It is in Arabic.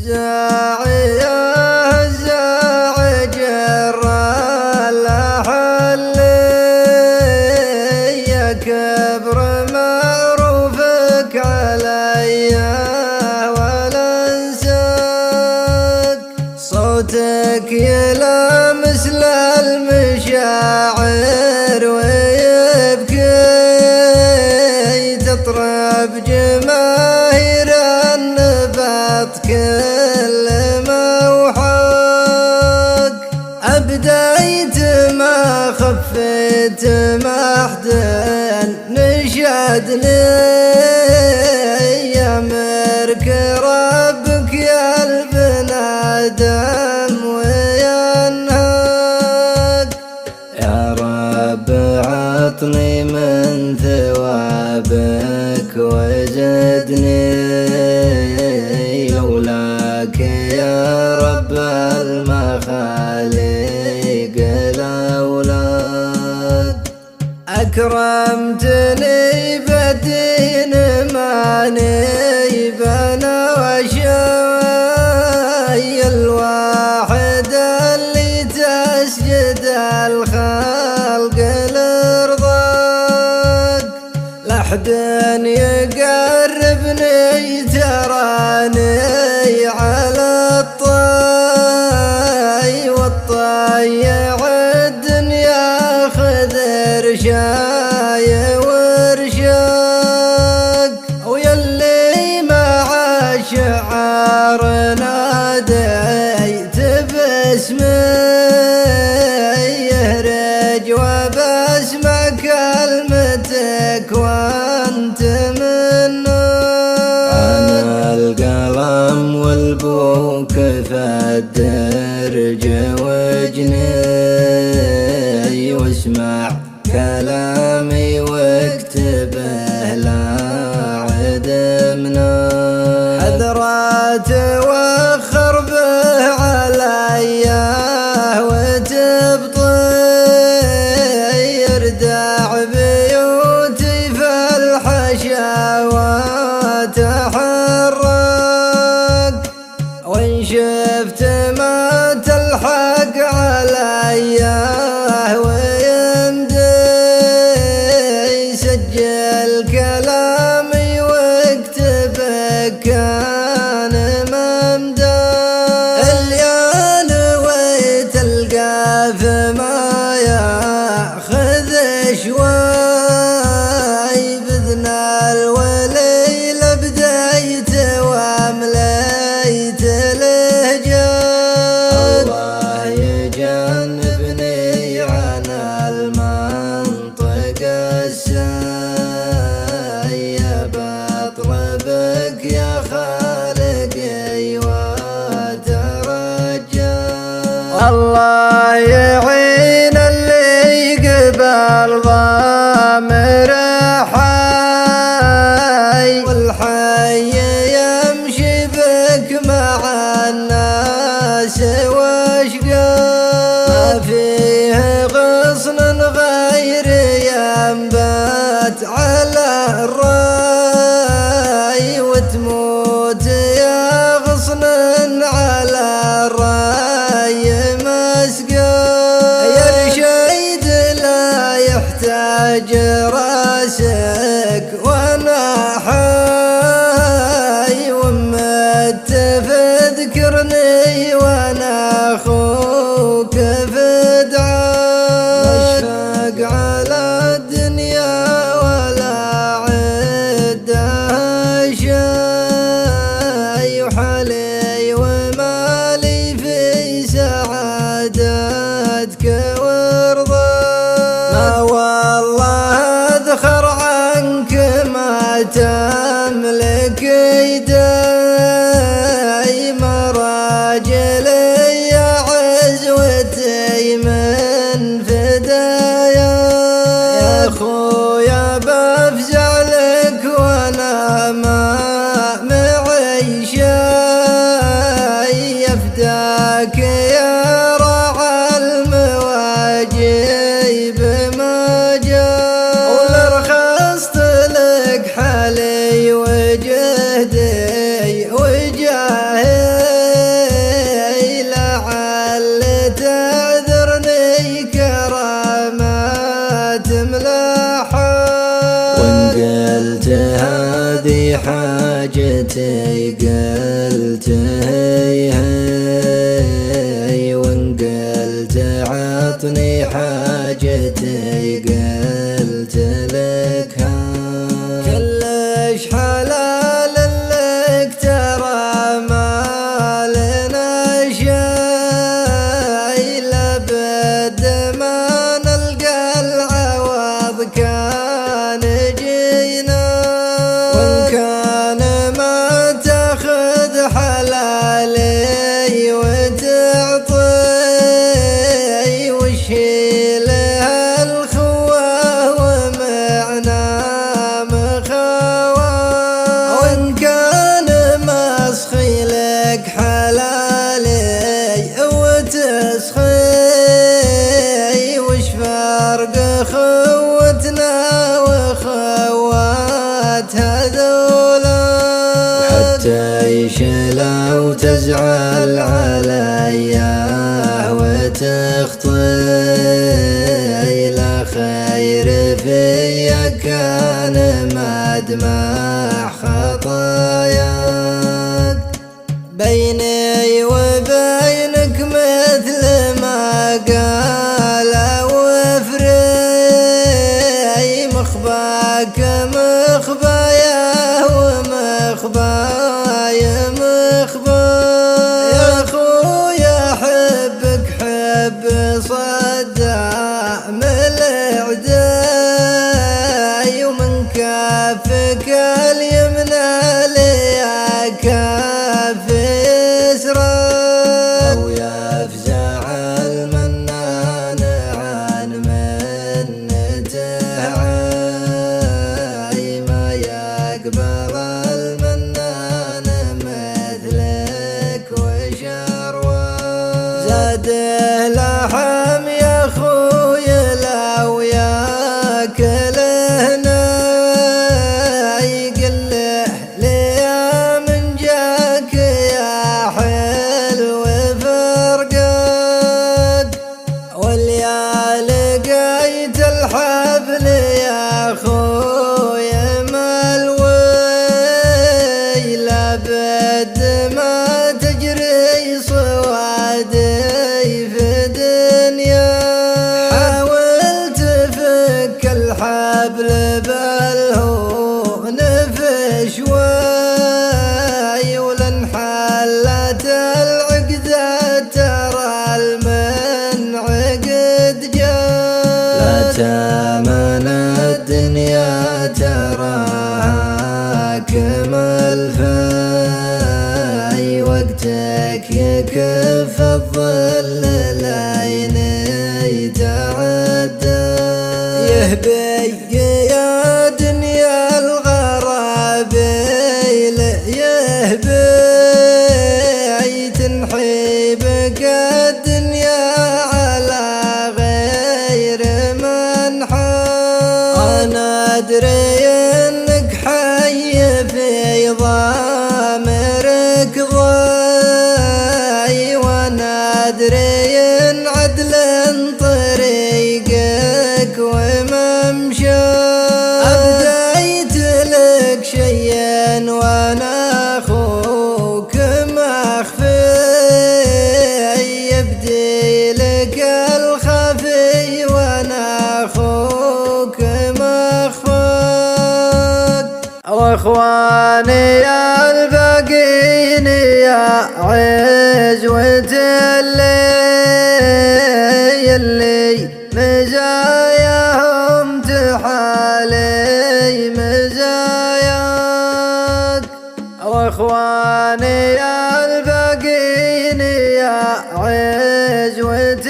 الزاعي الزاعي جرى الأحل يا كبر معروفك علي ولا انساك صوتك يلامس للمشاعر ويبكي تطرب جماهير النبات كل موحاك أبديت ما خفيت محدن نشادني يا مرك ربك يا البنادم وينهاك يا رب عطني من ثوابك وزدني لولاك يا رب المخاليق لولاك أكرمتني بدين ماني بنا وشاي الواحد اللي تسجد الخلق لرضاك لحد يقربني تراني على الطي والطيع الدنيا خذر شاي ورشاك ويلي مع الشعار ناديت باسمي يهرج وبسمع كلمتك وانت منك انا القلم والبوك فالدرج وجني واسمع كلامي واكتبه لا عدمنا حذرات وخر به علي وتبطي يردع بيوتي في الحشاوات حرك وإن شفت ما تلحق علي ويمدي سجل كلامي واكتبه كان ممدى الليال وتلقى فيما ياخذ شوي بذن الوليل بديت وامليت لهجات الله يجنبني عن المنطق السيء بطلبك يا خالقي وترجى الله يعين اللي قبل ضامر حي والحي يمشي بك مع الناس واشقى ما فيه غصن غير ينبت على الراي وتموت يا غصن على الراي مسقى يا رشيد لا يحتاج راسك وانا حي ومت فاذكرني وانا اخوك فدعاك مشفق على الدنيا ولا عدها شي وحالي ومالي في سعادتك ورضاك ما والله اذخر عنك ما تملك يداي مراجلي يا عزوتي من فدايا يا اخويا بفزع لك وانا ما معي شي حاجتي قلت هي هي، وإن قلت عطني حاجتي قلت لك ها. كلش حلال لك ترى ما لنا شي، لابد ما نلقى العوض كان جينا. وإن كان ما تاخذ حلالي وتعطي، وش لها الخوة ومعنا مخوى. وإن كان مسخي لك حلالي وتسخي، وش فرق خوتنا وخوات هذولا. حتى يشلا وتزعل عليا وتخطي، لا خير فيا كان ما دمع خطاياك. بيني وبينك مثل ما قال وفري، مخباك مخبايا ومخبايا مخبا. يا خويا حبك حب صدام الأعداء، ومن كافك اليمنى ليا كاف يسرى. ويا فزع المنان عن منته عاي، ما يقبل المنان مثلك وشروى. زاده لحم يا خويا لو ياكله ناي، قله ليا من جاك يا حلو فرقك. واليا لقيت الحبل يا خويا ملوي، لابد ما تجري صوادي في دنيا. حاولت فك الحبل بل هو نفش وي، ولن حلت العقدة ترى المنعقد جاء. لا تامن الدنيا تراها كمل فاي، وقتك يكف الظل العين يتعدى. يهبي يا دنيا الغرابيل يهبي، تنحي بك الدنيا على غير منحى. أنا أدري إنك حي في ضامرك ضاي، وأنا أدري إن عدل طريقك وممشى. أبديت لك شيئا وأنا أخوك مخفي، يبدي لك الخفي وأنا أخوك مخفاك. واخواني الباقين يا عزوة اللي مزاياهم تحالي مزاياك. واخواني الباقين يا عزوة